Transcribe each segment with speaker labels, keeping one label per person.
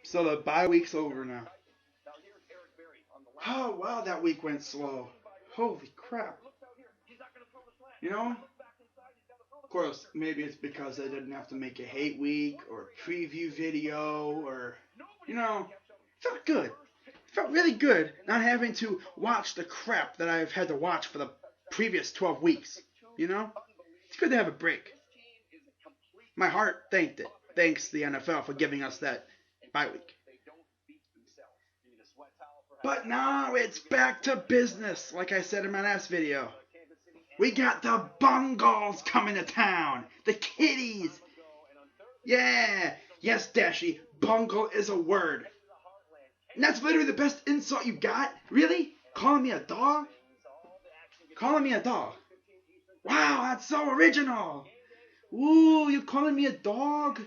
Speaker 1: So the bye week's over now. Oh, wow, that week went slow. Holy crap. You know, of course, maybe it's because I didn't have to make a hate week or a preview video or, it felt good. It felt really good not having to watch the crap that I've had to watch for the previous 12 weeks. You know? It's good to have a break. My heart thanked it. Thanks the NFL for giving us that bye week. But now it's back to business, like I said in my last video. We got the Bengals coming to town. The kitties. Yeah. Yes, Dashy. Bungle is a word. And that's literally the best insult you got? Really? Calling me a dog? Calling me a dog. Wow, that's so original. Ooh, you calling me a dog?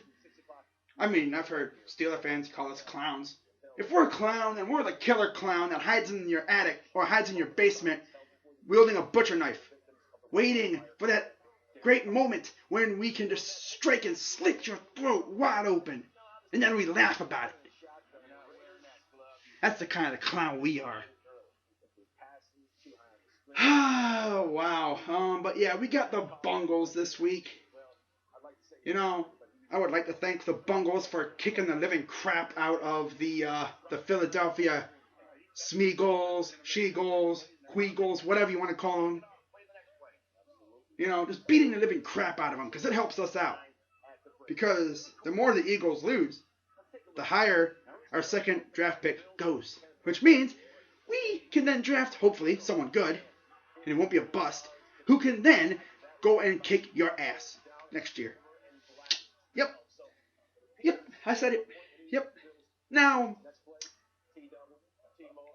Speaker 1: I mean, I've heard Steeler fans call us clowns. If we're a clown, then we're the killer clown that hides in your attic or hides in your basement wielding a butcher knife, waiting for that great moment when we can just strike and slit your throat wide open, and then we laugh about it. That's the kind of clown we are. Oh, wow. But yeah, we got the Bengals this week. I would like to thank the Bengals for kicking the living crap out of the Philadelphia Smeagol's, Sheagles, Queagles, whatever you want to call them. Just beating the living crap out of them because it helps us out. Because the more the Eagles lose, the higher our second draft pick goes. Which means we can then draft, hopefully, someone good, and it won't be a bust, who can then go and kick your ass next year. Yep, I said it. Yep. Now,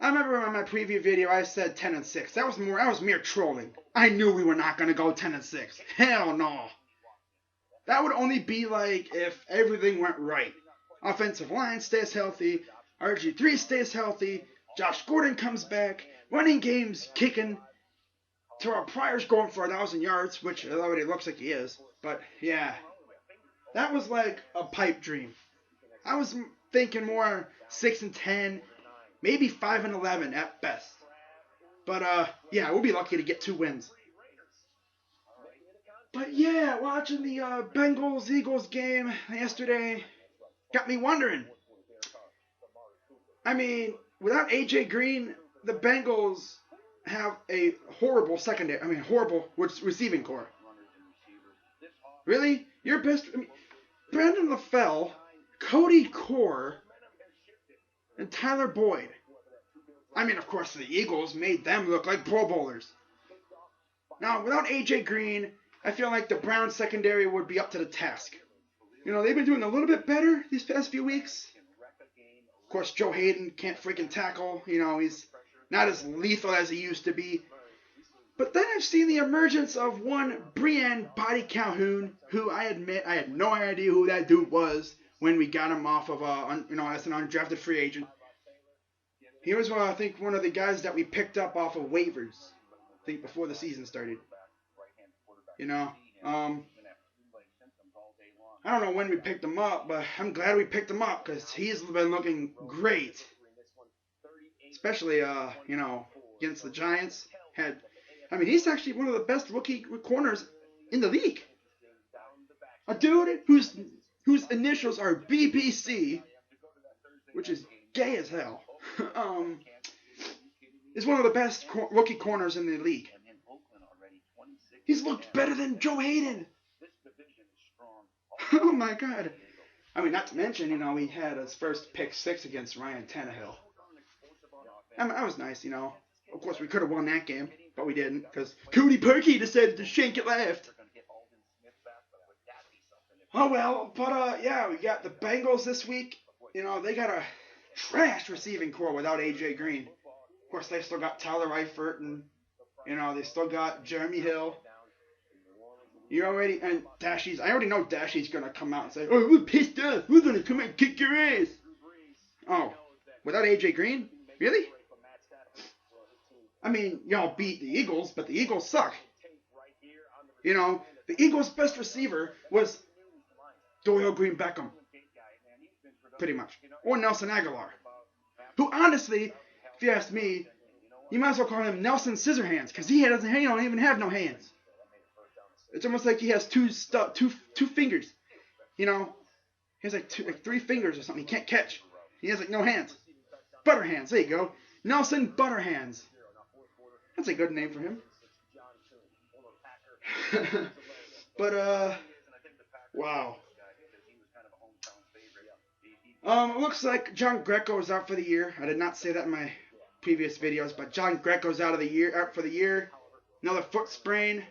Speaker 1: I remember in my preview video I said 10-6. That was mere trolling. I knew we were not going to go 10-6. Hell no. That would only be like if everything went right. Offensive line stays healthy, RG3 stays healthy, Josh Gordon comes back, running game's kicking, Terrell Pryor's going for 1,000 yards, which it already looks like he is. But yeah, that was like a pipe dream. I was thinking more 6-10, maybe 5-11 at best. But yeah, we'll be lucky to get 2 wins. But yeah, watching the Bengals-Eagles game yesterday got me wondering. I mean, without A.J. Green, the Bengals have a horrible secondary. I mean, horrible receiving core. Really? Your best... Brandon LaFell, Cody Core, and Tyler Boyd. I mean, of course, the Eagles made them look like Pro Bowlers. Now, without A.J. Green, I feel like the Browns secondary would be up to the task. They've been doing a little bit better these past few weeks. Of course, Joe Hayden can't freaking tackle. He's not as lethal as he used to be. But then I've seen the emergence of one Breann Body Calhoun, who I admit I had no idea who that dude was when we got him off of as an undrafted free agent. He was, I think, one of the guys that we picked up off of waivers. I think before the season started. I don't know when we picked him up, but I'm glad we picked him up because he's been looking great. Especially, against the Giants. He's actually one of the best rookie corners in the league. A dude whose initials are BBC, which is gay as hell, is one of the best rookie corners in the league. He's looked better than Joe Hayden. Oh my God. Not to mention, he had his first pick 6 against Ryan Tannehill. That was nice, Of course, we could have won that game, but we didn't, because Cody Parkey decided to shank it left. Oh well, but yeah, we got the Bengals this week. They got a trash receiving core without A.J. Green. Of course, they still got Tyler Eifert, and, they still got Jeremy Hill. And Dashy's, I already know Dashy's going to come out and say, oh, we're pissed off. We're going to come out and kick your ass. Oh, without A.J. Green? Really? Y'all beat the Eagles, but the Eagles suck. The Eagles' best receiver was Doyle Green Beckham, pretty much, or Nelson Aguilar, who honestly, if you ask me, you might as well call him Nelson Scissorhands because he doesn't, he don't even have no hands. It's almost like he has two fingers, you know. He has like 3 fingers or something. He can't catch. He has like no hands. Butterhands. There you go. Nelson Butterhands. That's a good name for him. But wow. It looks like John Greco is out for the year. I did not say that in my previous videos, but John Greco's out for the year. Another foot sprain.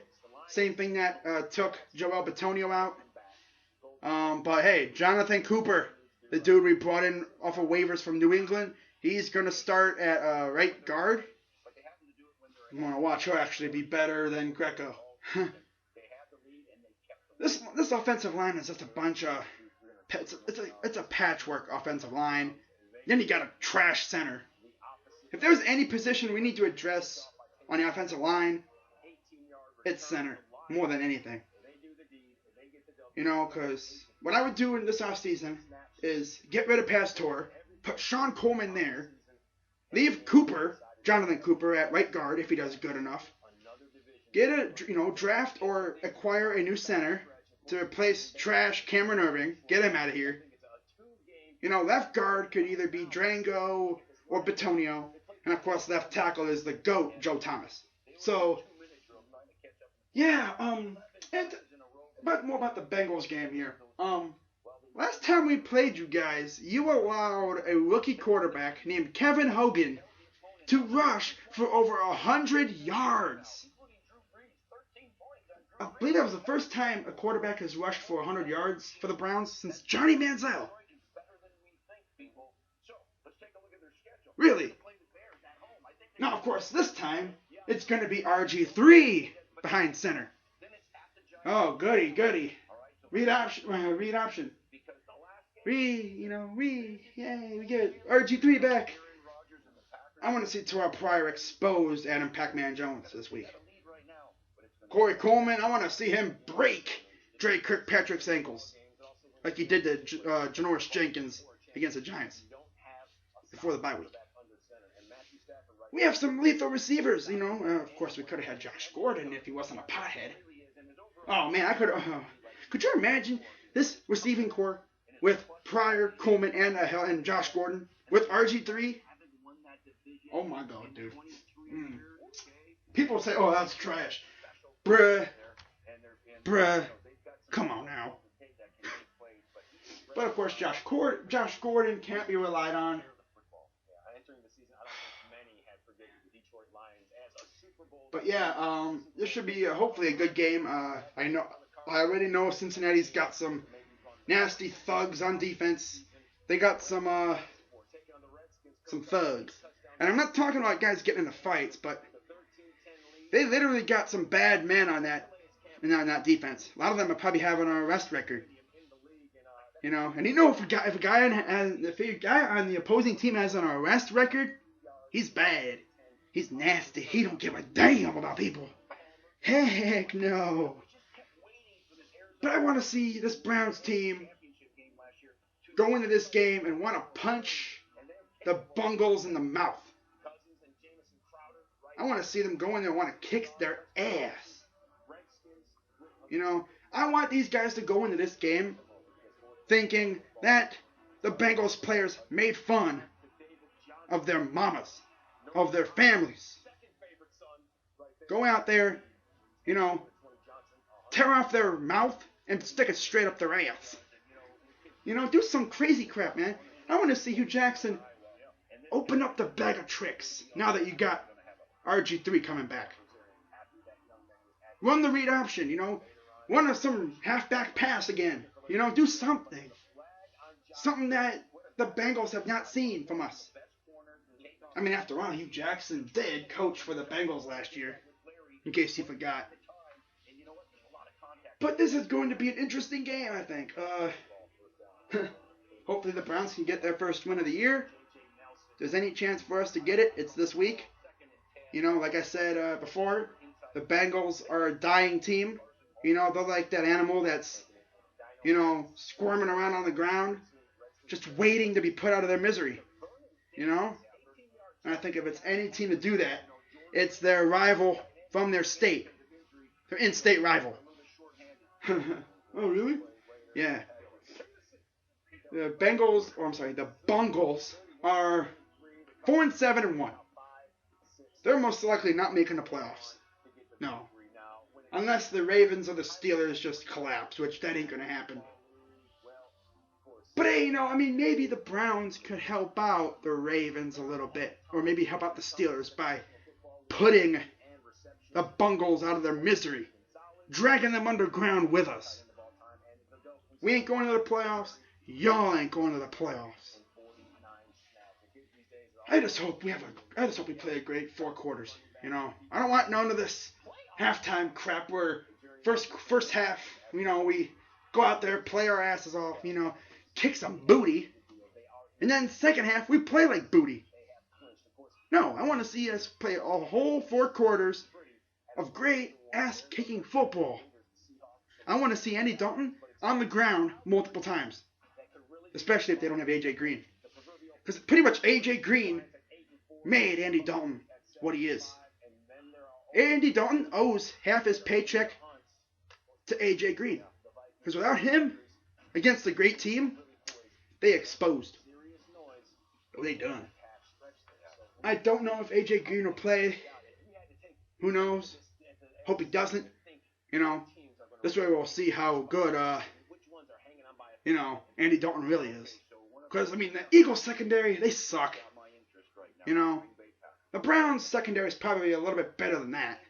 Speaker 1: Same thing that took Joel Bitonio out. But hey, Jonathan Cooper, the dude we brought in off of waivers from New England, he's gonna start at right guard. You want to watch her actually be better than Greco. This offensive line is just a bunch of it's a patchwork offensive line. Then you got a trash center. If there's any position we need to address on the offensive line, it's center more than anything. You know, because what I would do in this offseason is get rid of Pastor, put Sean Coleman there, leave Jonathan Cooper at right guard if he does good enough, get a draft or acquire a new center to replace trash Cameron Irving, get him out of here. You know, left guard could either be Drango or Bitonio, and of course left tackle is the GOAT, Joe Thomas. So, yeah, but more about the Bengals game here. Last time we played you guys, you allowed a rookie quarterback named Kevin Hogan to rush for over 100 yards. I believe that was the first time a quarterback has rushed for 100 yards for the Browns since Johnny Manziel. Really? Now, of course, this time, it's going to be RG3 behind center. Oh, goody. Read option. Yay, we get RG3 back. I want to see Terrell Pryor expose Adam Pac-Man Jones this week. Corey Coleman, I want to see him break Drake Kirkpatrick's ankles like he did to Janoris Jenkins against the Giants before the bye week. We have some lethal receivers, of course, we could have had Josh Gordon if he wasn't a pothead. Oh, man, could you imagine this receiving core with Pryor, Coleman, and Josh Gordon with RG3? Oh, my God, dude. People say, oh, that's trash. Bruh. Come on now. But, of course, Josh Gordon can't be relied on. But, yeah, this should be hopefully a good game. I already know Cincinnati's got some nasty thugs on defense. They got some thugs. And I'm not talking about guys getting into fights, but they literally got some bad men on that defense. A lot of them are probably having an arrest record. And if a guy on the opposing team has an arrest record, he's bad. He's nasty. He don't give a damn about people. Heck no. But I want to see this Browns team go into this game and want to punch the Bengals in the mouth. I want to see them go in there and want to kick their ass. I want these guys to go into this game thinking that the Bengals players made fun of their mamas, of their families. Go out there, tear off their mouth and stick it straight up their ass. Do some crazy crap, man. I want to see Hugh Jackson open up the bag of tricks now that you got RG3 coming back. Run the read option, run some halfback pass again. Do something. Something that the Bengals have not seen from us. I mean, after all, Hugh Jackson did coach for the Bengals last year, in case you forgot. But this is going to be an interesting game, I think. Hopefully the Browns can get their first win of the year. If there's any chance for us to get it, it's this week. Like I said before, the Bengals are a dying team. They're like that animal that's squirming around on the ground, just waiting to be put out of their misery. And I think if it's any team to do that, it's their rival from their state, their in-state rival. Oh, really? Yeah. The Bengals are 4-7-1. They're most likely not making the playoffs. No. Unless the Ravens or the Steelers just collapse, which that ain't gonna happen. But hey, maybe the Browns could help out the Ravens a little bit, or maybe help out the Steelers by putting the Bengals out of their misery, dragging them underground with us. We ain't going to the playoffs. Y'all ain't going to the playoffs. I just hope we play a great 4 quarters. I don't want none of this halftime crap where first half, we go out there, play our asses off, kick some booty, and then second half we play like booty. No, I want to see us play a whole 4 quarters of great ass-kicking football. I want to see Andy Dalton on the ground multiple times, especially if they don't have A.J. Green. Because pretty much A.J. Green made Andy Dalton what he is. Andy Dalton owes half his paycheck to A.J. Green. Because without him, against a great team, they exposed. Oh, they done. I don't know if A.J. Green will play. Who knows? Hope he doesn't. This way we'll see how good, Andy Dalton really is. Because, the Eagles secondary, they suck. The Browns secondary is probably a little bit better than that.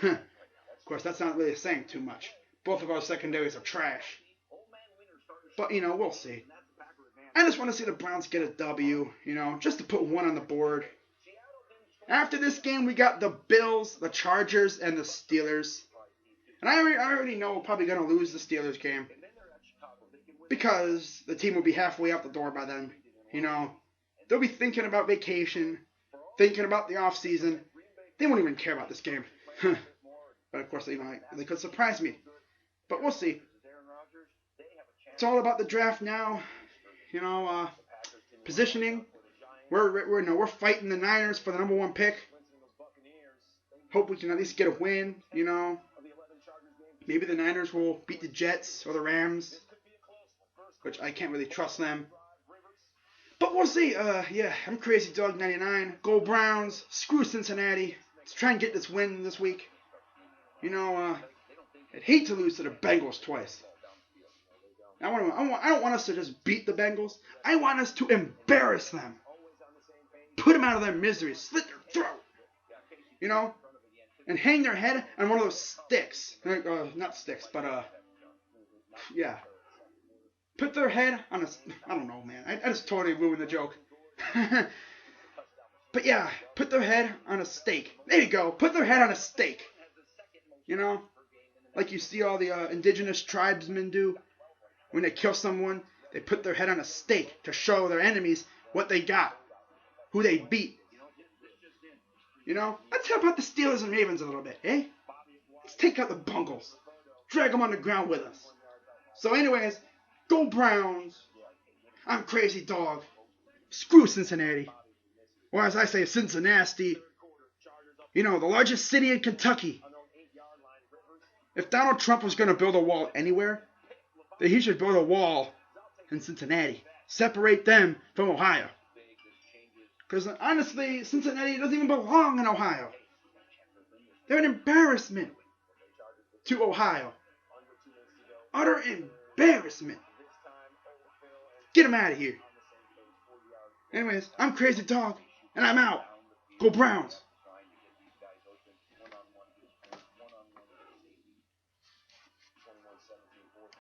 Speaker 1: Of course, that's not really saying too much. Both of our secondaries are trash. But, we'll see. I just want to see the Browns get a W, just to put one on the board. After this game, we got the Bills, the Chargers, and the Steelers. And I already know we're probably going to lose the Steelers game. Because the team will be halfway out the door by then. They'll be thinking about vacation, thinking about the off season. They won't even care about this game. But of course, they could surprise me. But we'll see. It's all about the draft now. Positioning. We're fighting the Niners for the number 1 pick. Hope we can at least get a win. Maybe the Niners will beat the Jets or the Rams, which I can't really trust them. But we'll see. I'm Crazy Dog 99. Go Browns. Screw Cincinnati. Let's try and get this win this week. I'd hate to lose to the Bengals twice. I don't want us to just beat the Bengals. I want us to embarrass them. Put them out of their misery. Slit their throat. And hang their head on one of those sticks. Not sticks, but yeah. Put their head on a... I don't know, man. I just totally ruined the joke. But yeah, put their head on a stake. There you go. Put their head on a stake. Like you see all the indigenous tribesmen do. When they kill someone, they put their head on a stake to show their enemies what they got. Who they beat. Let's help out the Steelers and Ravens a little bit, eh? Let's take out the Bengals. Drag them on the ground with us. So anyways, go Browns. I'm Crazy Dog. Screw Cincinnati. Or as I say, Cincinnati. The largest city in Kentucky. If Donald Trump was going to build a wall anywhere, then he should build a wall in Cincinnati. Separate them from Ohio. Because honestly, Cincinnati doesn't even belong in Ohio. They're an embarrassment to Ohio. Utter embarrassment. Get them out of here. Anyways, I'm Crazy Dog, and I'm out. Go Browns.